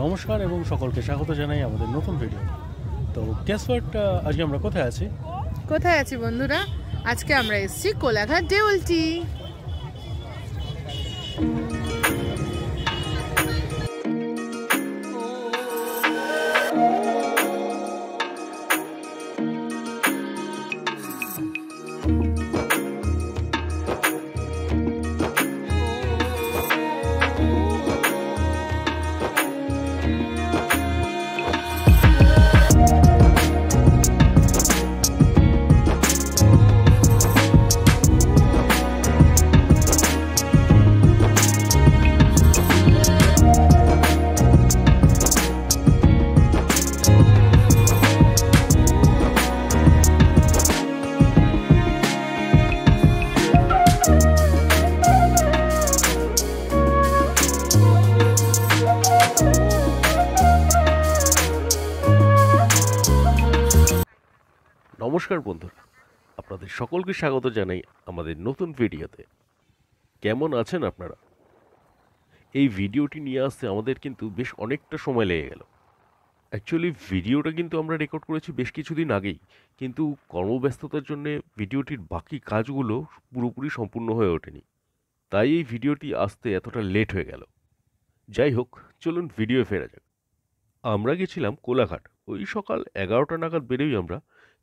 নমস্কার এবং সকলকে স্বাগত জানাই আমাদের নতুন ভিডিও। তো গেস হোয়াট, আজকে আমরা কোথায় আছি বন্ধুরা? আজকে আমরা এসেছি কোলাঘাট দেউলটি। নমস্কার বন্ধুরা, আপনাদের সকলকে স্বাগত জানাই আমাদের নতুন ভিডিওতে। কেমন আছেন আপনারা? এই ভিডিওটি নিয়ে আসতে আমাদের কিন্তু বেশ অনেকটা সময় লেগে গেল। অ্যাকচুয়ালি ভিডিওটা কিন্তু আমরা রেকর্ড করেছি বেশ কিছুদিন আগেই, কিন্তু কর্মব্যস্ততার জন্য ভিডিওটির বাকি কাজগুলো পুরোপুরি সম্পূর্ণ হয়ে ওঠেনি, তাই এই ভিডিওটি আসতে এতটা লেট হয়ে গেল। যাই হোক, চলুন ভিডিও ফেরা যাক। আমরা গেছিলাম কোলাঘাট। ওই সকাল 11টা নাগাদ বেরোই আমরা।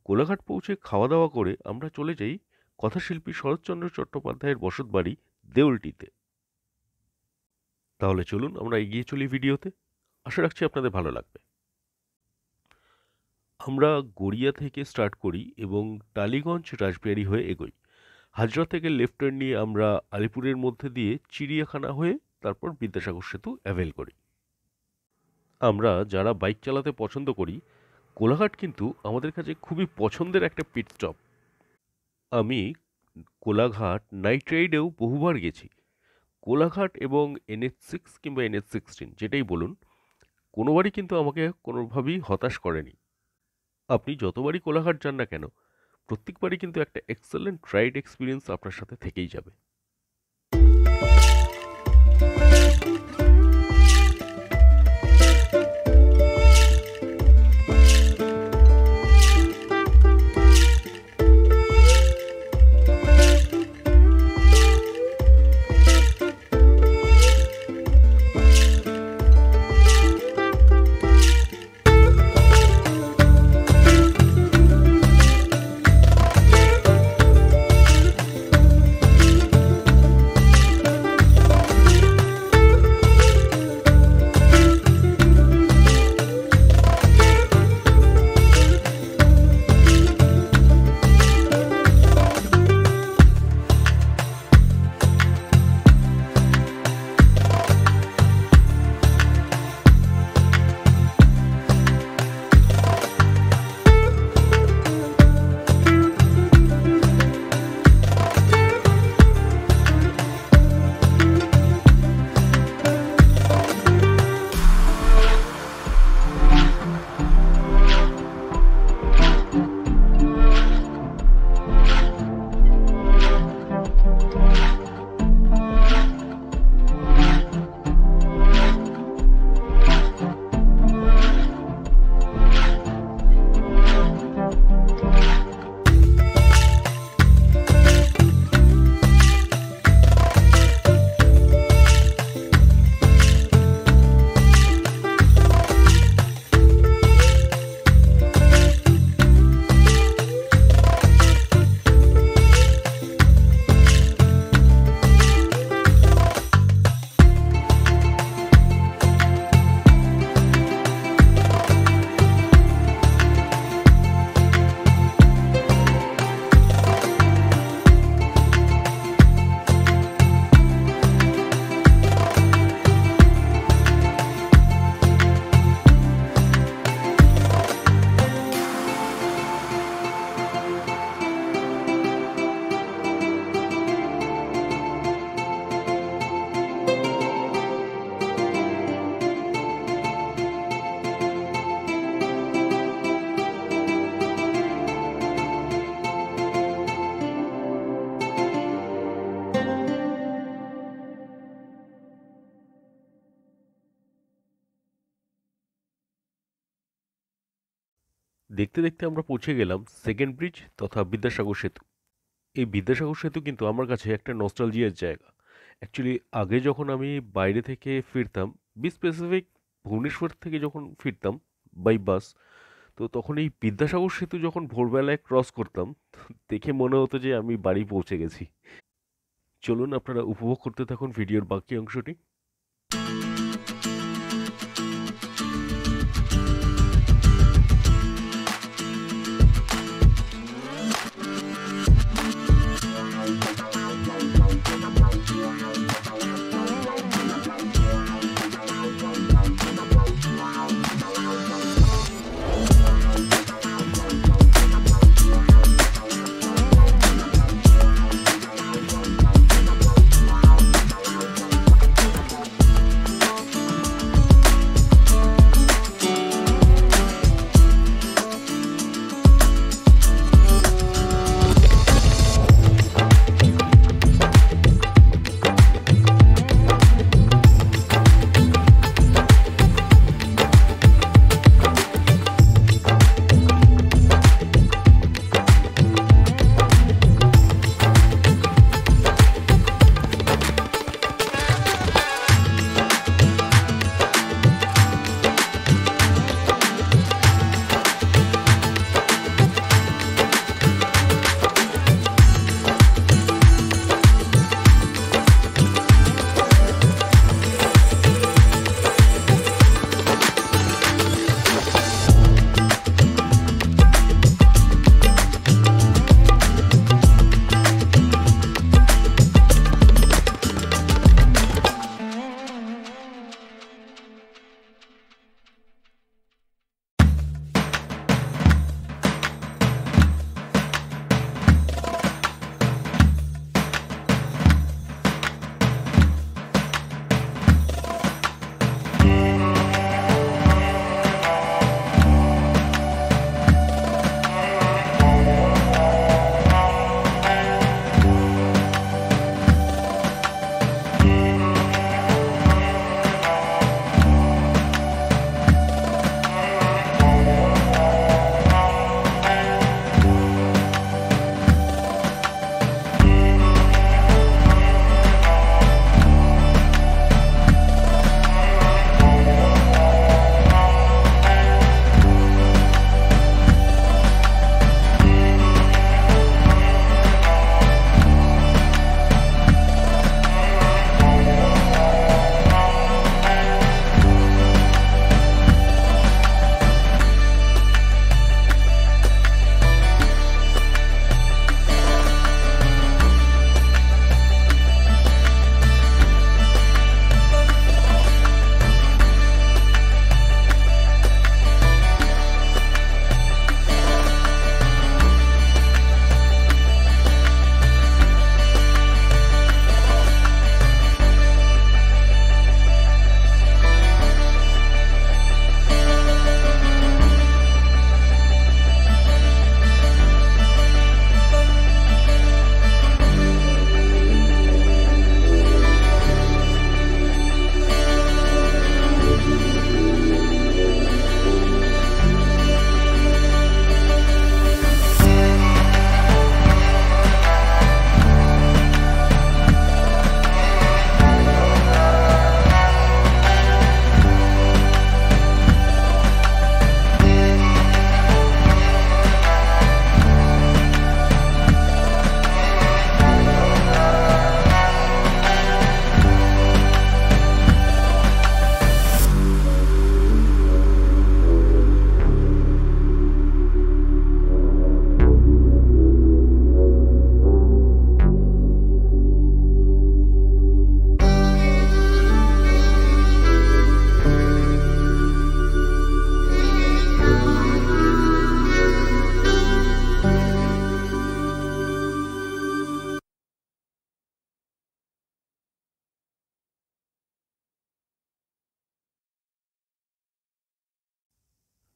কোলাঘাট পৌঁছে খাওয়া দাওয়া করে আমরা চলে যাই কথাশিল্পী শরৎচন্দ্র চট্টোপাধ্যায়ের বসতবাড়ি দেউলটিতে। তাহলে চলুন আমরা এগিয়ে চলি ভিডিওতে। আশা রাখছি আপনাদের ভালো লাগবে। আমরা গড়িয়া থেকে স্টার্ট করি এবং টালিগঞ্জ রাসবিহারী হয়ে এগোই। হাজরা থেকে লেফট টার্ন নিয়ে আমরা আলিপুরের মধ্যে দিয়ে চিড়িয়াখানা হয়ে তারপর বিদ্যাসাগর সেতু অ্যাভেল করি। আমরা যারা বাইক চালাতে পছন্দ করি, কোলাঘাট কিন্তু আমাদের কাছে খুবই পছন্দের একটা পিট স্টপ। আমি কোলাঘাট নাইট রাইডেও বহুবার গেছি। কোলাঘাট এবং NH6 কিংবা NH16 যেটাই বলুন, কোনোবারই কিন্তু আমাকে কোনোভাবেই হতাশ করেনি। আপনি যতবারই কোলাঘাট যান না কেন, প্রত্যেকবারই কিন্তু একটা এক্সেলেন্ট রাইড এক্সপিরিয়েন্স আপনার সাথে থেকেই যাবে। দেখতে দেখতে আমরা পৌঁছে গেলাম সেকেন্ড ব্রিজ তথা বিদ্যাসাগর সেতু। এই বিদ্যাসাগর সেতু কিন্তু আমার কাছে একটা নস্টালজিয়ার জায়গা। অ্যাকচুয়ালি আগে যখন আমি বাইরে থেকে ফিরতাম, বি স্পেসিফিক ভুবনেশ্বর থেকে যখন ফিরতাম বাই বাস, তো তখন এই বিদ্যাসাগর সেতু যখন ভোরবেলায় ক্রস করতাম, দেখে মনে হতো যে আমি বাড়ি পৌঁছে গেছি। চলুন আপনারা উপভোগ করতে থাকুন ভিডিওর বাকি অংশটি।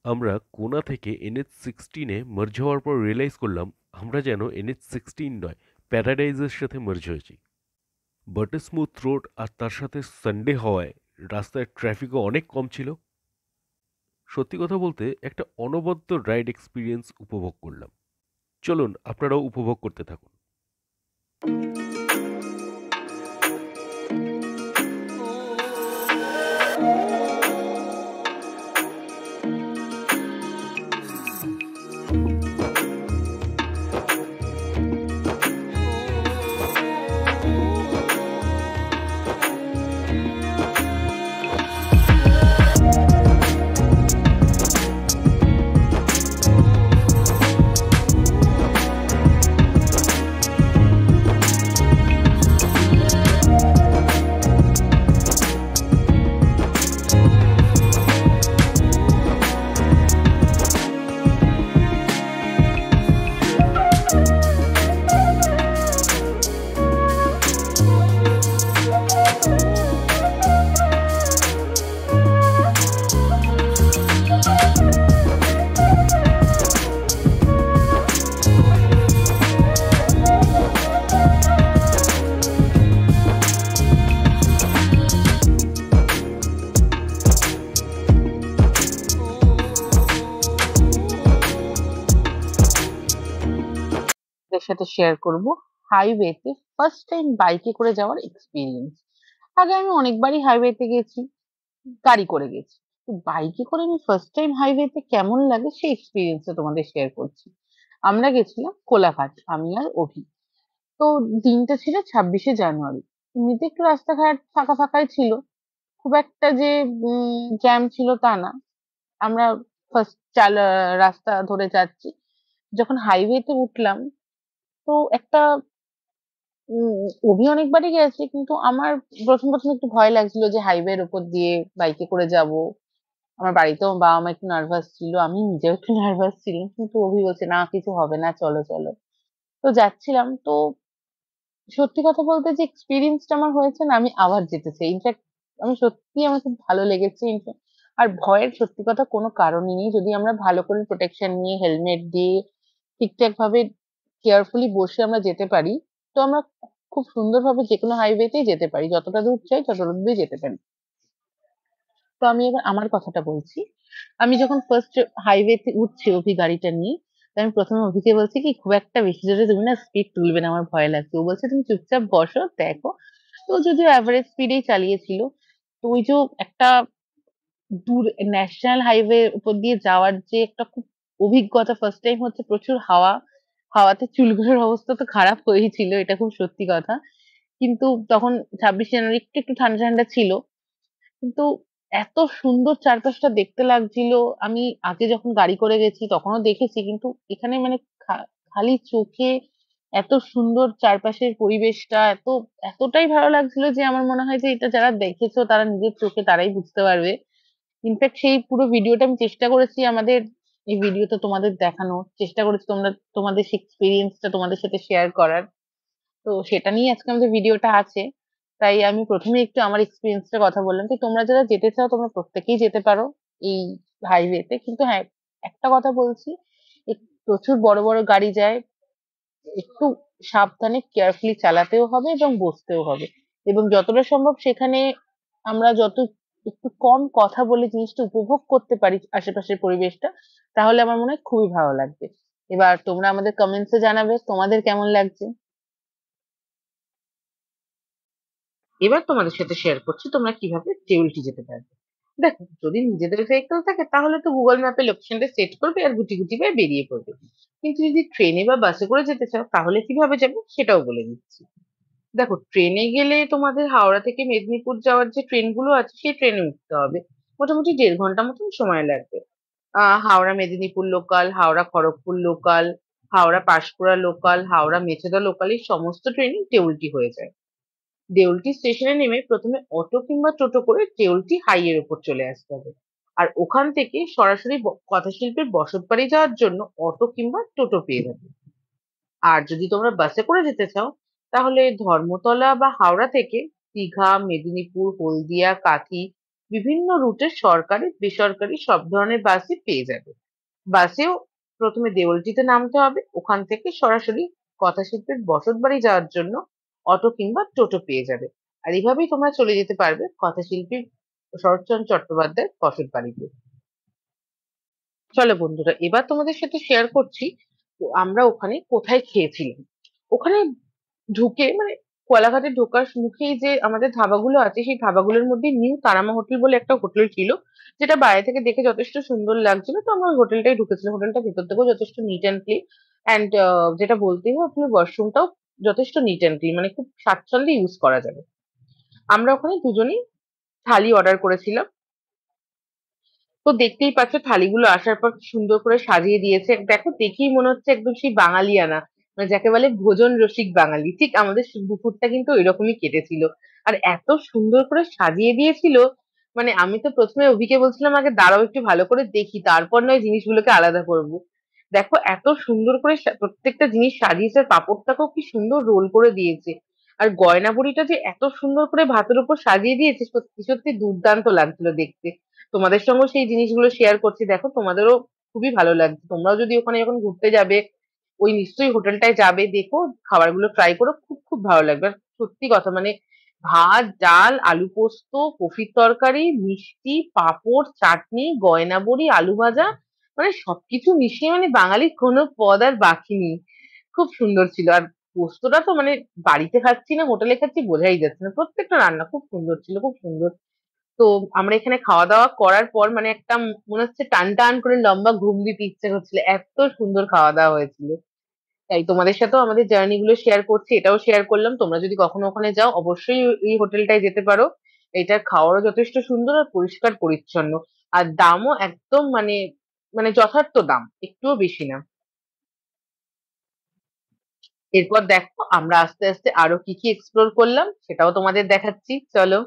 আমরা কোনা থেকে NH-16-এ মার্জ হওয়ার পর রিয়েলাইজ করলাম আমরা যেন NH-16 নয়, প্যারাডাইজের সাথে মার্জ হয়েছি। বাটার স্মুথ রোড আর তার সাথে সানডে হওয়ায় রাস্তায় ট্রাফিকও অনেক কম ছিল। সত্যি কথা বলতে একটা অনবদ্য রাইড এক্সপিরিয়েন্স উপভোগ করলাম। চলুন আপনারাও উপভোগ করতে থাকুন। এর সাথে শেয়ার করব হাইওয়েতে ফার্স্ট টাইম বাইকে করে যাওয়ার এক্সপিরিয়েন্স। আগে আমি অনেকবারই হাইওয়েতে গেছি, গাড়ি করে গেছি। তো বাইকে করে আমি ফার্স্ট টাইম হাইওয়েতে কেমন লাগে সেই এক্সপিরিয়েন্সটা তোমাদের শেয়ার করছি। আমরা গেছিলাম কোলাঘাট, আমি আর অভি। তো দিনটা ছিল 26শে জানুয়ারি। এমনিতে একটু রাস্তাঘাট ফাঁকা ফাঁকাই ছিল, খুব একটা যে জ্যাম ছিল তা না। আমরা ফার্স্ট রাস্তা ধরে যাচ্ছি, যখন হাইওয়েতে উঠলাম তো একটা অভি অনেকবারই গেছে, কিন্তু আমার প্রথম একটু ভয় লাগছিল যে হাইওয়ের উপর দিয়ে বাইকে করে যাব। আমার বাড়িতেও বাবা মা একটু নার্ভাস ছিল, আমি নিজেও একটু নার্ভাস ছিলাম, কিন্তু অভি বলছে না কিছু হবে না, চলো চলো। তো যাচ্ছিলাম তো, সত্যি কথা বলতে যে এক্সপিরিয়েন্সটা আমার হয়েছে না, আমি আবার যেতে চাই। ইনফ্যাক্ট আমি সত্যি, আমার খুব ভালো লেগেছে। আর ভয়ের সত্যি কথা কোনো কারণই নেই, যদি আমরা ভালো করে প্রোটেকশন নিয়ে হেলমেট দিয়ে ঠিকঠাক ভাবে কেয়ারফুলি বসে আমরা যেতে পারি, তো আমরা খুব সুন্দরভাবে যেকোনো হাইওয়েতেই যেতে পারি, যতটা দূর চাই ততটা দূরই যেতে পারি। তো আমি এবার আমার কথাটা বলছি। আমি যখন ফার্স্ট হাইওয়েতে উঠছি অভি গাড়িটা নিয়ে, তো আমি প্রথমে অভিকে বলছি কি খুব একটা বেশি জোরে তুমি না স্পিড তুলবে না, আমার ভয় লাগছে। ও বলছে তুমি চুপচাপ বসো দেখো। তো ও যদিও অ্যাভারেজ স্পিডেই চালিয়েছিল। তো ওই যে একটা দূর ন্যাশনাল হাইওয়ে উপর দিয়ে যাওয়ার যে একটা খুব অভিজ্ঞতা, ফার্স্ট টাইম হচ্ছে, প্রচুর হাওয়া, হাওয়াতে চুলগুলোর অবস্থা তো খারাপ হয়েই ছিল, এটা খুব সত্যি কথা। কিন্তু তখন 26 জানুয়ারি একটু একটু ঠান্ডা ঠান্ডা ছিল, কিন্তু এত সুন্দর চারপাশটা দেখতে লাগছিল। আমি আগে যখন গাড়ি করে গেছি তখনও দেখেছি, কিন্তু এখানে মানে খালি চোখে এত সুন্দর চারপাশের পরিবেশটা, এতটাই ভালো লাগছিল যে আমার মনে হয় যে এটা যারা দেখেছো তারা নিজের চোখে তারাই বুঝতে পারবে। ইনফ্যাক্ট সেই পুরো ভিডিওটা আমি চেষ্টা করেছি আমাদের এই ভিডিওতে তোমাদের দেখানোর চেষ্টা করেছি, তোমাদের এক্সপিরিয়েন্সটা তোমাদের সাথে শেয়ার করার। তো সেটা নিয়ে আজকে আমাদের ভিডিওটা আছে। তাই আমি প্রথমে একটু আমার এক্সপিরিয়েন্সটা কথা বললাম যে তোমরা যারা যেতে চাও তোমরা প্রত্যেকেই যেতে পারো এই হাইওয়েতে। কিন্তু হ্যাঁ, একটা কথা বলছি, প্রচুর বড় বড় গাড়ি যায়, একটু সাবধানে কেয়ারফুলি চালাতেও হবে এবং বসতেও হবে। এবং যতটা সম্ভব সেখানে আমরা একটু কম কথা বলে জিনিসটা উপভোগ করতে পারি আশেপাশের পরিবেশটা, তাহলে আমার মনে হয় খুবই ভালো লাগবে। এবার তোমরা আমাদের কমেন্টসে জানাবে তোমাদের কেমন লাগছে। এবার তোমাদের সাথে শেয়ার করছি তোমরা কিভাবে দেউলটি যেতে পারবে। দেখো, যদি নিজেদের ভেহিকল থাকে তাহলে তো গুগল ম্যাপে লোকেশনটা সেট করবে আর গুটি গুটি পায়ে বেরিয়ে পড়বে। কিন্তু যদি ট্রেনে বা বাসে করে যেতে চাও তাহলে কিভাবে যাবে সেটাও বলে দিচ্ছি। দেখো, ট্রেনে গেলে তোমাদের হাওড়া থেকে মেদিনীপুর যাওয়ার যে ট্রেনগুলো আছে সেই ট্রেনে উঠতে হবে। মোটামুটি 1.5 ঘন্টা মতন সময় লাগবে। Howrah Medinipur local, Howrah Kharagpur local, Howrah Panskura local, Howrah Mecheda local, এই সমস্ত ট্রেনই দেউলটি হয়ে যায়। দেউলটি স্টেশনে নেমে প্রথমে অটো কিংবা টোটো করে দেউলটি হাই এর উপর চলে আসতে হবে। আর ওখান থেকে সরাসরি কথাশিল্পের বসতবাড়ি যাওয়ার জন্য অটো কিংবা টোটো পেয়ে যাবে। আর যদি তোমরা বাসে করে যেতে চাও তাহলে ধর্মতলা বা হাওড়া থেকে দীঘা, মেদিনীপুর, হলদিয়া, কাঁথি, বিভিন্ন রুটের সরকারি বেসরকারি সব ধরনের বাসই পেয়ে যাবে। বাসেও প্রথমে দেওলটিতে নামতে হবে, ওখান থেকে সরাসরি কথাশিল্পের বসতবাড়ি যাওয়ার জন্য অটো কিংবা টোটো পেয়ে যাবে। আর এইভাবেই তোমরা চলে যেতে পারবে কথাশিল্পী শরৎচন্দ্র চট্টোপাধ্যায়ের বসতবাড়িতে। চলো বন্ধুরা, এবার তোমাদের সাথে শেয়ার করছি তো আমরা ওখানে কোথায় খেয়েছিলাম। ওখানে ঢুকে মানে কোলাঘাটে ঢোকার মুখেই যে আমাদের ধাবাগুলো আছে, সেই ধাবাগুলোর মধ্যে নিউ তারামা হোটেল বলে একটা হোটেল ছিল, যেটা বাইরে থেকে দেখে যথেষ্ট সুন্দর লাগছিল। তো আমরা ওই হোটেলটাই ঢুকেছিলাম। হোটেলটা ভেতর থেকেও যথেষ্ট নিট অ্যান্ড ক্লিন, অ্যান্ড যেটা বলতেই হয়, ওখানে ওয়াশরুমটাও যথেষ্ট নিট অ্যান্ড ক্লিন, মানে খুব স্বাচ্ছন্দ্যে ইউজ করা যাবে। আমরা ওখানে দুজনেই থালি অর্ডার করেছিলাম। তো দেখতেই পাচ্ছ থালিগুলো আসার পর কি সুন্দর করে সাজিয়ে দিয়েছে। দেখো দেখেই মনে হচ্ছে একদম সেই বাঙালিয়ানা, মানে যাকে বলে ভোজন রসিক বাঙালি। ঠিক আমাদের দুপুরটা কিন্তু এরকমই কেটেছিল। আর এত সুন্দর করে সাজিয়ে দিয়েছিল, মানে আমি তো প্রথমে অভিকে বলছিলাম আগে দাঁড়াও একটু ভালো করে দেখি, তারপর নয় জিনিসগুলোকে আলাদা করব। দেখো এত সুন্দর করে প্রত্যেকটা জিনিস সাজিয়েছে। আর পাঁপড়টাকেও কি সুন্দর রোল করে দিয়েছে। আর গয়না বড়িটা যে এত সুন্দর করে ভাতের উপর সাজিয়ে দিয়েছে, সত্যি সত্যি দুর্দান্ত লাগছিল দেখতে। তোমাদের সঙ্গে সেই জিনিসগুলো শেয়ার করছি, দেখো তোমাদেরও খুবই ভালো লাগছে। তোমরাও যদি ওখানে যখন ঘুরতে যাবে, ওই নিশ্চয়ই হোটেলটায় যাবে, দেখো খাবারগুলো ট্রাই করো, খুব খুব ভালো লাগবে। আর সত্যি কথা মানে ভাত, ডাল, আলু পোস্ত, কফির তরকারি, মিষ্টি, পাঁপড়, চাটনি, গয়না বড়ি, আলু ভাজা, মানে সবকিছু মিশিয়ে মানে বাঙালির কোনো পদ আর বাকি নেই। খুব সুন্দর ছিল। আর পোস্তটা তো মানে বাড়িতে খাচ্ছি না হোটেলে খাচ্ছি বোঝাই যাচ্ছে না, প্রত্যেকটা রান্না খুব সুন্দর ছিল, খুব সুন্দর। তো আমরা এখানে খাওয়া দাওয়া করার পর মানে একটা মনে হচ্ছে টান টান করে লম্বা ঘুম দিতে ইচ্ছে করছিল, এত সুন্দর খাওয়া দাওয়া হয়েছিল। তাই তোমাদের সাথেও আমাদের জার্নি গুলো শেয়ার করছি, এটাও শেয়ার করলাম। তোমরা যদি কখনো ওখানে যাও অবশ্যই এই হোটেলটায় যেতে পারো। এটার খাওয়ারও যথেষ্ট সুন্দর আর পরিষ্কার পরিচ্ছন্ন। আর দামও একদম মানে মানে যথার্থ দাম, একটুও বেশি না। এরপর দেখো আমরা আস্তে আস্তে আরো কি কি এক্সপ্লোর করলাম, সেটাও তোমাদের দেখাচ্ছি, চলো।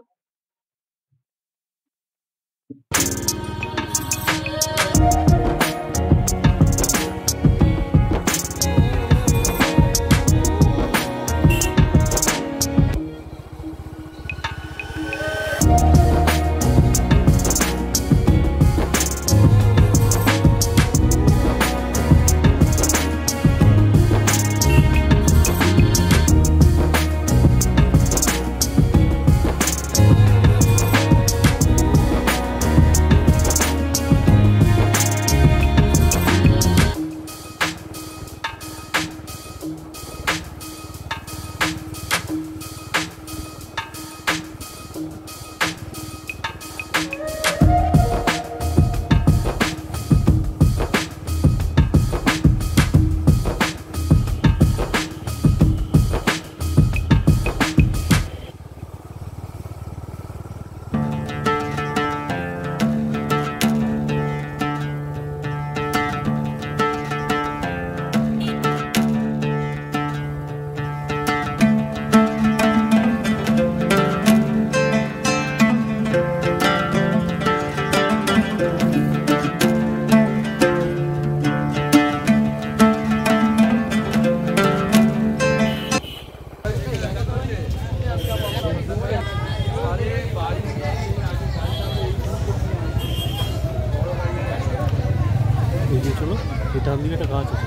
এগিয়ে চলো, এই ডান দিকে একটা গাছ আছে।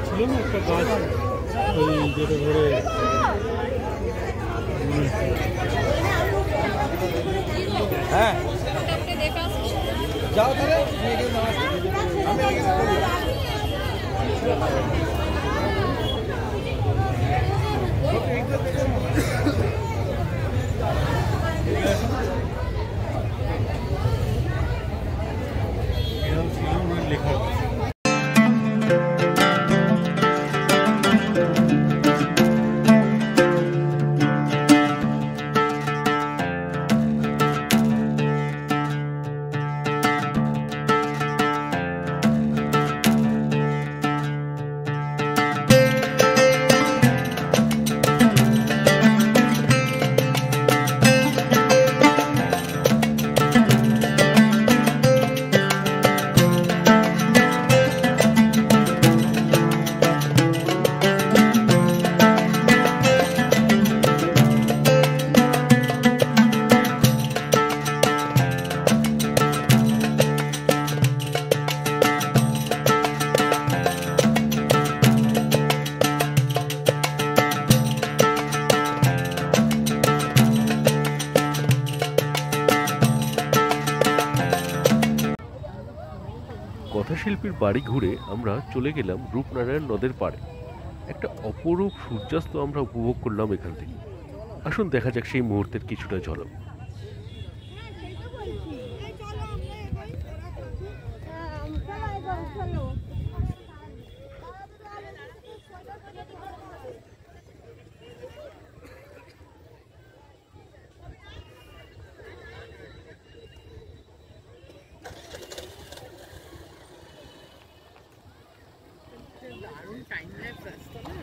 ছিল না একটা গাছ, ওই যেটা ধরে হ্যাঁ যাও তাহলে এরকম ছিল লেখা। শিল্পীর বাড়ি ঘুরে আমরা চলে গেলাম রূপনারায়ণ নদের পাড়ে। একটা অপরূপ সূর্যাস্ত আমরা উপভোগ করলাম এখান থেকে। আসুন দেখা যাক সেই মুহূর্তের কিছুটা ঝলক। দারুণ টাইম ল্যাপস রাস্তা না।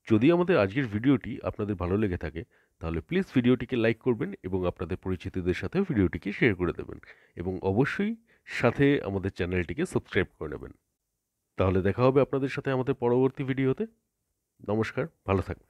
যদি আমাদের আজকের ভিডিওটি আপনাদের ভালো লেগে থাকে তাহলে প্লিজ ভিডিওটিকে লাইক করবেন এবং আপনাদের পরিচিতদের সাথে ভিডিওটিকে শেয়ার করে দেবেন এবং অবশ্যই সাথে আমাদের চ্যানেলটিকে সাবস্ক্রাইব করে নেবেন। তাহলে দেখা হবে আপনাদের সাথে আমাদের পরবর্তী ভিডিওতে। নমস্কার, ভালো থাকবেন।